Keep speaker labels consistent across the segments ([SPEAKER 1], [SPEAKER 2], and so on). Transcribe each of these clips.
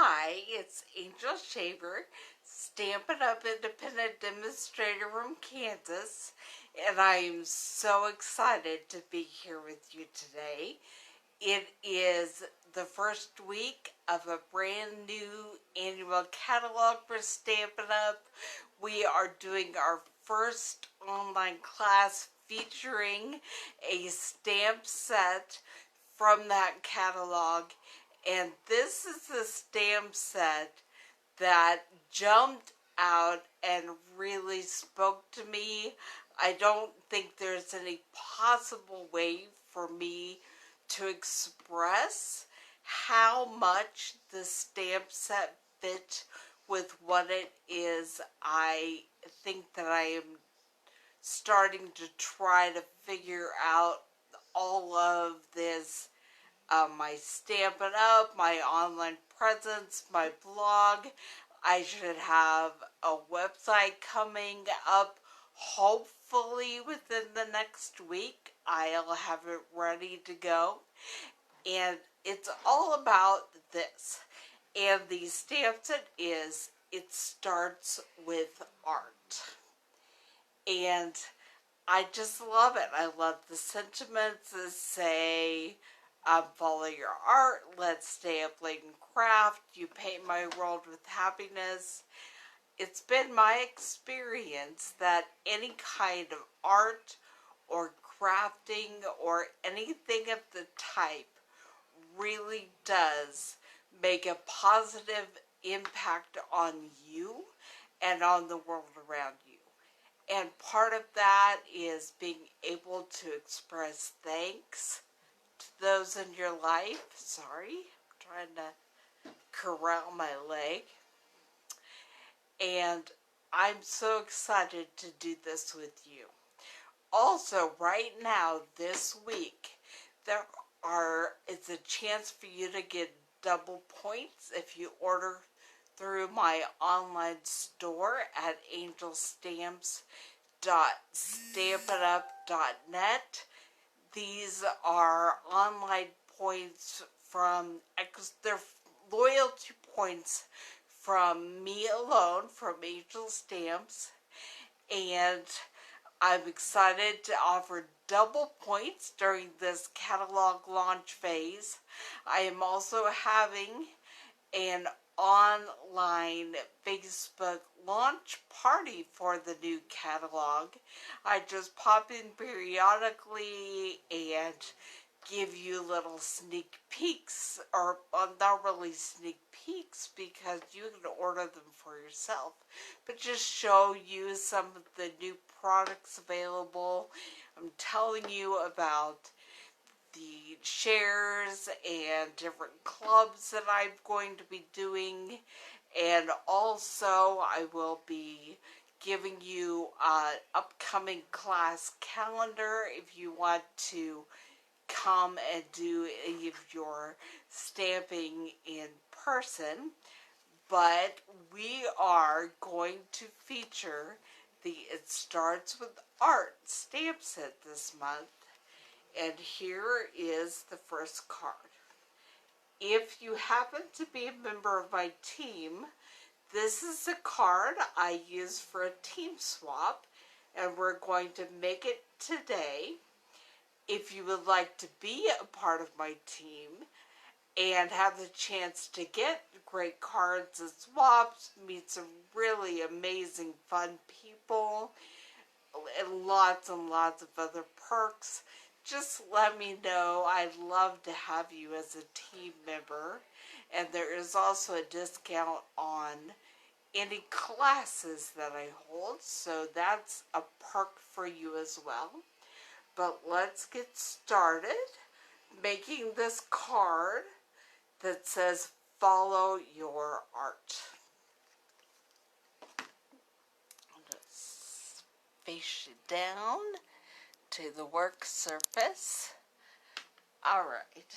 [SPEAKER 1] Hi, it's Angel Shaver, Stampin' Up Independent Demonstrator from Kansas, and I am so excited to be here with you today. It is the first week of a brand new annual catalog for Stampin' Up. We are doing our first online class featuring a stamp set from that catalog, and this is the stamp set that jumped out and really spoke to me. I don't think there's any possible way for me to express how much the stamp set fit with what it is. I think that I am starting to try to figure out all of this, my Stampin' Up, my online presence, my blog. I should have a website coming up hopefully within the next week. I'll have it ready to go. And it's all about this. And the stamp set it starts with art. And I just love it. I love the sentiments that say, follow your art, let's stay up late and craft, you paint my world with happiness. It's been my experience that any kind of art or crafting or anything of the type really does make a positive impact on you and on the world around you. And part of that is being able to express thanks to those in your life. Sorry, I'm trying to corral my leg. And I'm so excited to do this with you. Also, right now, this week, it's a chance for you to get double points if you order through my online store at angelstamps.stampinup.net. These are online points they're loyalty points from me alone, from Angel Stamps, and I'm excited to offer double points during this catalog launch phase. I am also having an online Facebook launch party for the new catalog. I just pop in periodically and give you little sneak peeks, or not really sneak peeks because you can order them for yourself, but just show you some of the new products available. I'm telling you about the shares and different clubs that I'm going to be doing, and also I will be giving you an upcoming class calendar if you want to come and do any of your stamping in person. But we are going to feature the It Starts With Art stamp set this month. And here is the first card. If you happen to be a member of my team, this is a card I use for a team swap, and we're going to make it today. If you would like to be a part of my team and have the chance to get great cards and swaps, meet some really amazing fun people, and lots of other perks, just let me know. I'd love to have you as a team member. And there is also a discount on any classes that I hold, so that's a perk for you as well. But let's get started making this card that says follow your art. I'm going to face you down to the work surface. Alright.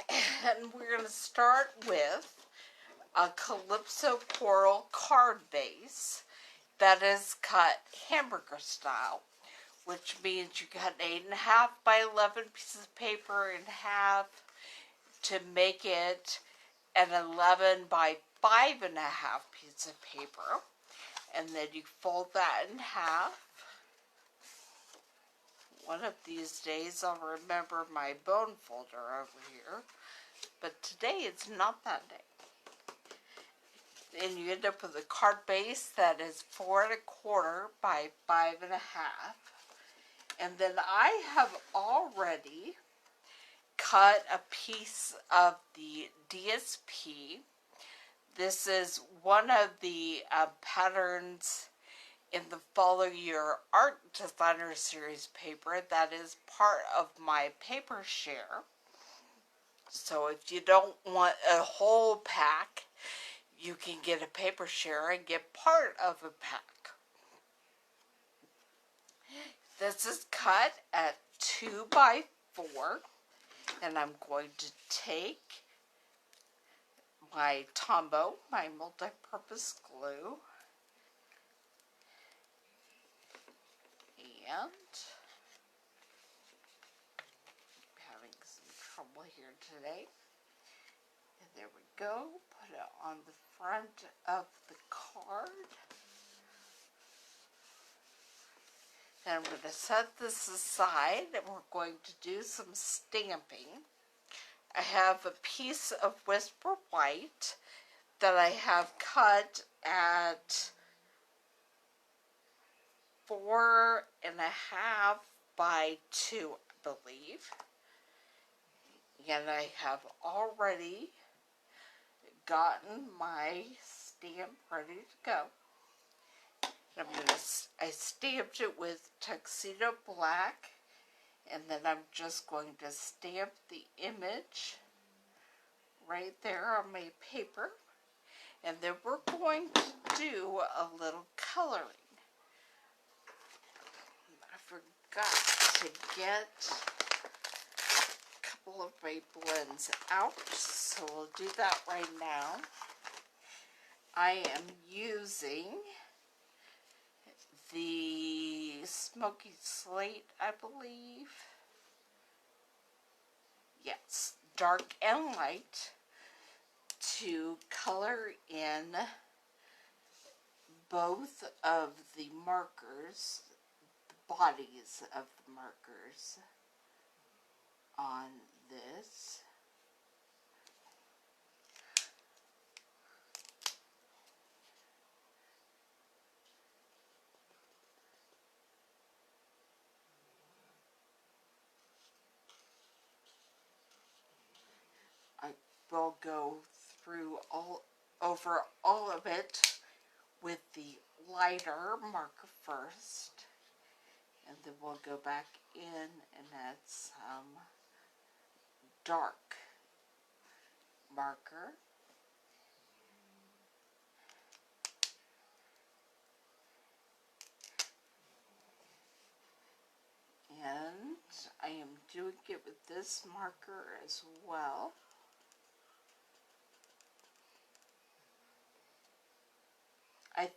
[SPEAKER 1] And we're going to start with a Calypso Coral card base that is cut hamburger style, which means you cut 8.5 by 11 pieces of paper in half, to make it an 11 by 5.5 piece of paper. And then you fold that in half. One of these days I'll remember my bone folder over here, but today it's not that day. And you end up with a card base that is 4 1/4 by 5.5. And then I have already cut a piece of the DSP. This is one of the patterns in the Follow Your Art Designer Series paper that is part of my paper share. So if you don't want a whole pack, you can get a paper share and get part of a pack. This is cut at 2 by 4, and I'm going to take my Tombow, my multi-purpose glue, and I'm having some trouble here today. And there we go. Put it on the front of the card. And I'm going to set this aside and we're going to do some stamping. I have a piece of Whisper White that I have cut at 4 1/2 by 2, I believe. And I have already gotten my stamp ready to go. I stamped it with Tuxedo Black, and then I'm just going to stamp the image right there on my paper, and then we're going to do a little coloring. I forgot to get a couple of my blends out, so we'll do that right now. I am using the Smoky Slate, I believe. Yes, dark and light to color in both of the markers, the bodies of the markers on this. I will go through over all of it with the lighter marker first, and then we'll go back in and add some dark marker. And I am doing it with this marker as well. I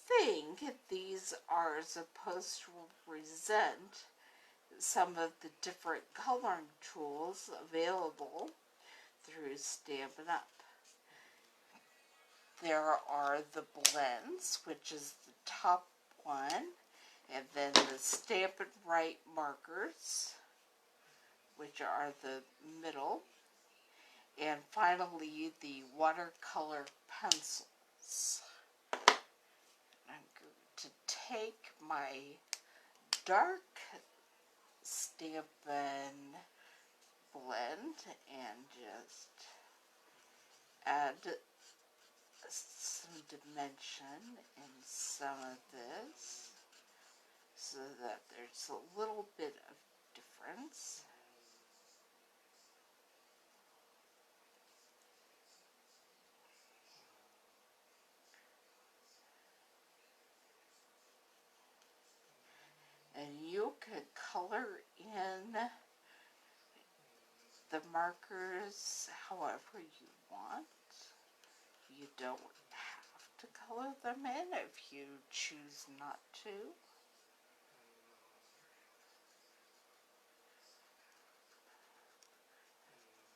[SPEAKER 1] think these are supposed to represent some of the different coloring tools available through Stampin' Up. There are the blends, which is the top one, and then the Stampin' Right markers, which are the middle, and finally the watercolor pencils. I'm going to take my dark Stampin' blend and just add some dimension in some of this so that there's a little bit of difference. And you can color in the markers however you want. You don't have to color them in if you choose not to.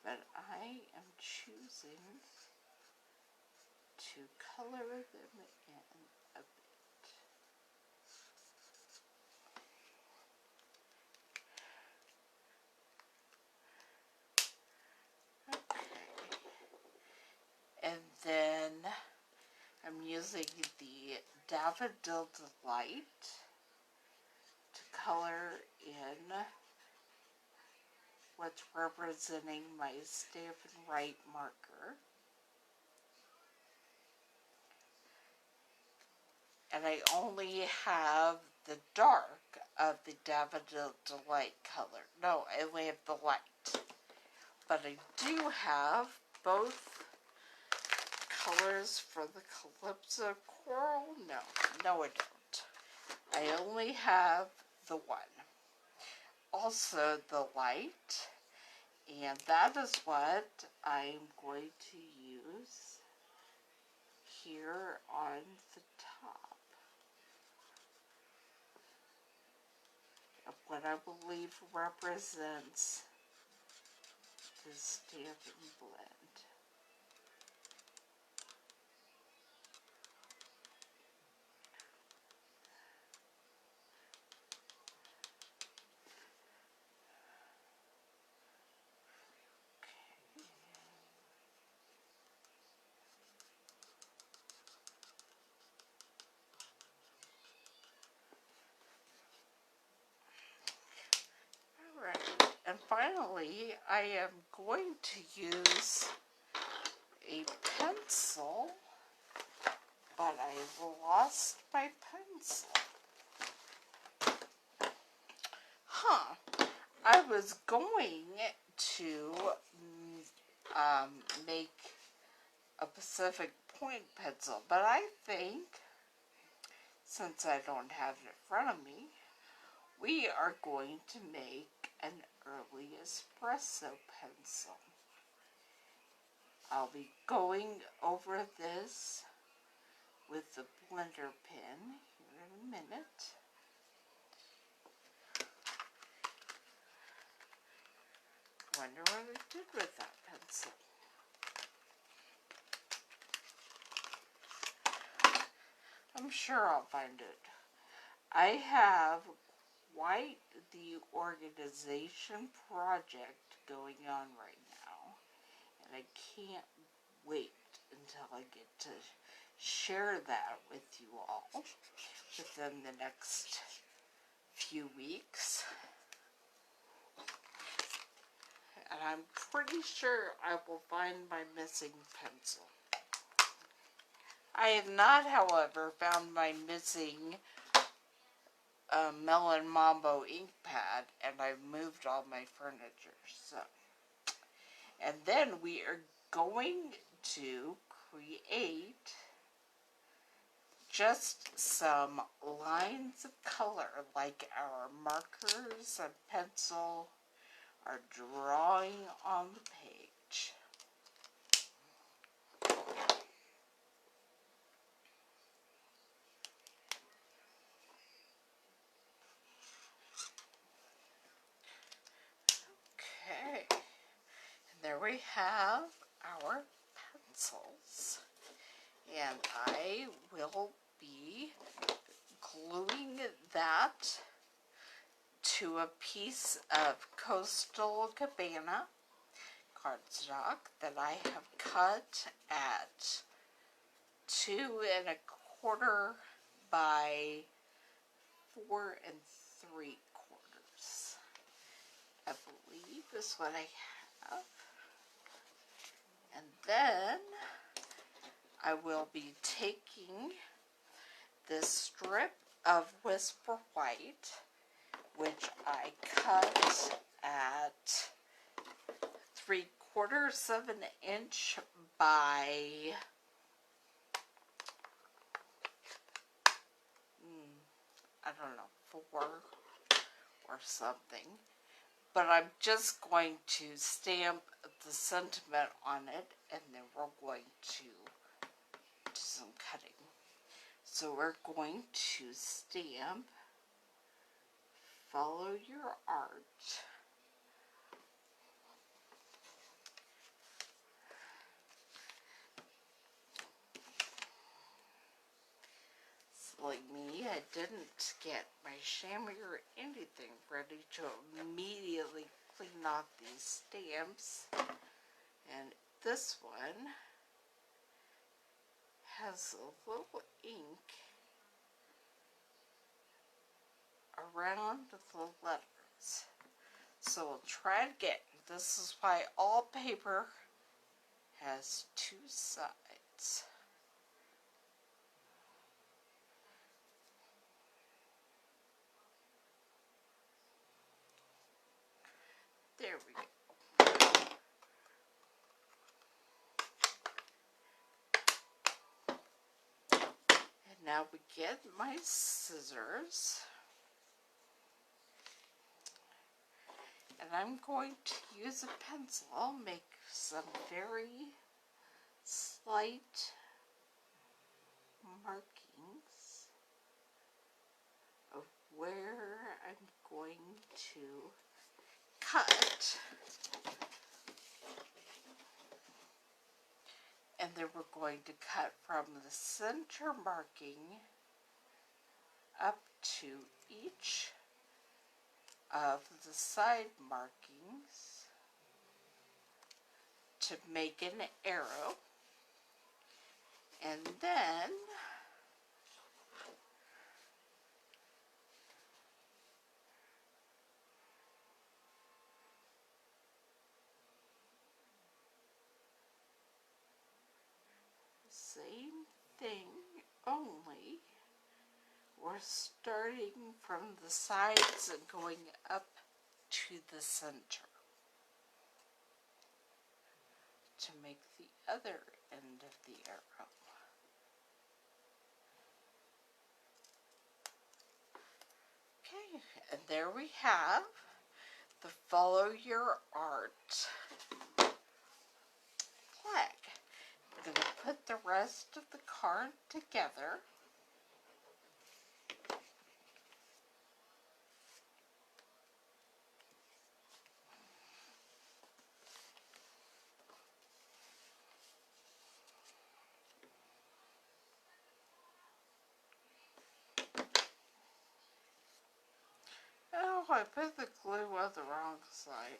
[SPEAKER 1] But I I am choosing to color them in a bit. Okay. And then I'm using the Daffodil Delight to color in what's representing my Stampin' Write marker. And I only have the dark of the Daffodil Delight color. No, I only have the light. But I do have both colors for the Calypso Coral. No I don't. I only have the one. Also the light. And that is what I'm going to use here on the top of what I believe represents the Stampin' Blend. Alright, and finally I am going to use a pencil, but I've lost my pencil. I was going to make a Pacific Point pencil, but I think, since I don't have it in front of me, we are going to make an early espresso pencil. I'll be going over this with the blender pen here in a minute. Wonder what I did with that pencil. I'm sure I'll find it. I have quite the organization project going on right now, and I can't wait until I get to share that with you all within the next few weeks. And I'm pretty sure I will find my missing pencil. I have not, however, found my missing Melon Mambo ink pad, and I've moved all my furniture. So, and then we are going to create just some lines of color, like our markers and pencil are drawing on the page. Okay, and there we have our pencils, and I will be gluing that to a piece of Coastal Cabana cardstock that I have cut at 2 1/4 by 4 3/4. I believe is what I have. And then I will be taking this strip of Whisper White, which I cut at 3/4 of an inch by I don't know, 4 or something. But I'm just going to stamp the sentiment on it, and then we're going to do some cutting. So we're going to stamp Follow Your Art. I didn't get my chamois or anything ready to immediately clean off these stamps. And this one has a little ink around the letters. So we'll try it again. This is why all paper has two sides. There we go. And now we get my scissors. And I'm going to use a pencil. I'll make some very slight markings of where I'm going to cut. And then we're going to cut from the center marking up to each of the side markings to make an arrow. And then same thing, only we're starting from the sides and going up to the center to make the other end of the arrow. Okay, and there we have the Follow Your Art flag. I'm going to put the rest of the card together. Oh, I put the glue on the wrong side.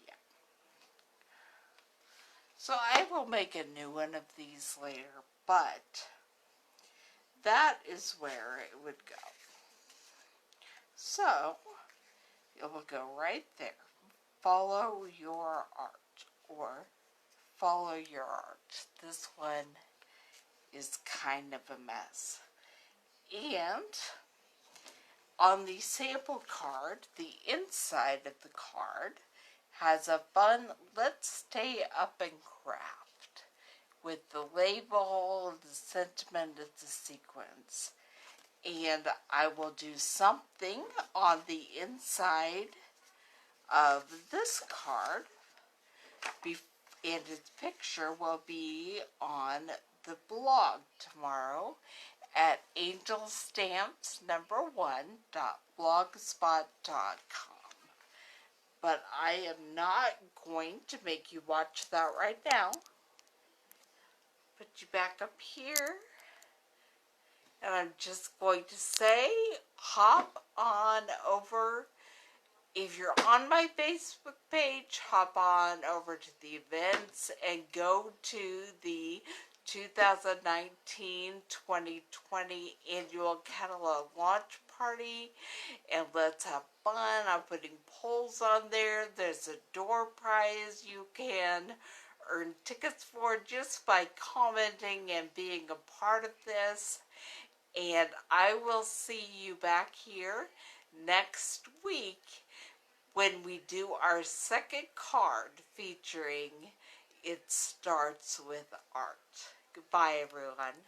[SPEAKER 1] Yeah. So I will make a new one of these later, but that is where it would go. So it will go right there. Follow your art, or follow your art. This one is kind of a mess. And on the sample card, the inside of the card has a fun Let's Stay Up and Craft with the label, the sentiment of the sequence. And I will do something on the inside of this card, and its picture will be on the blog tomorrow at angelstamps1.blogspot.com. But I am not going to make you watch that right now. Put you back up here. And I'm just going to say, hop on over. If you're on my Facebook page, hop on over to the events and go to the 2019-2020 annual catalog launch party, and let's have fun. I'm putting polls on there. There's a door prize you can earn tickets for just by commenting and being a part of this. And I will see you back here next week when we do our second card featuring It Starts With Art. Goodbye, everyone.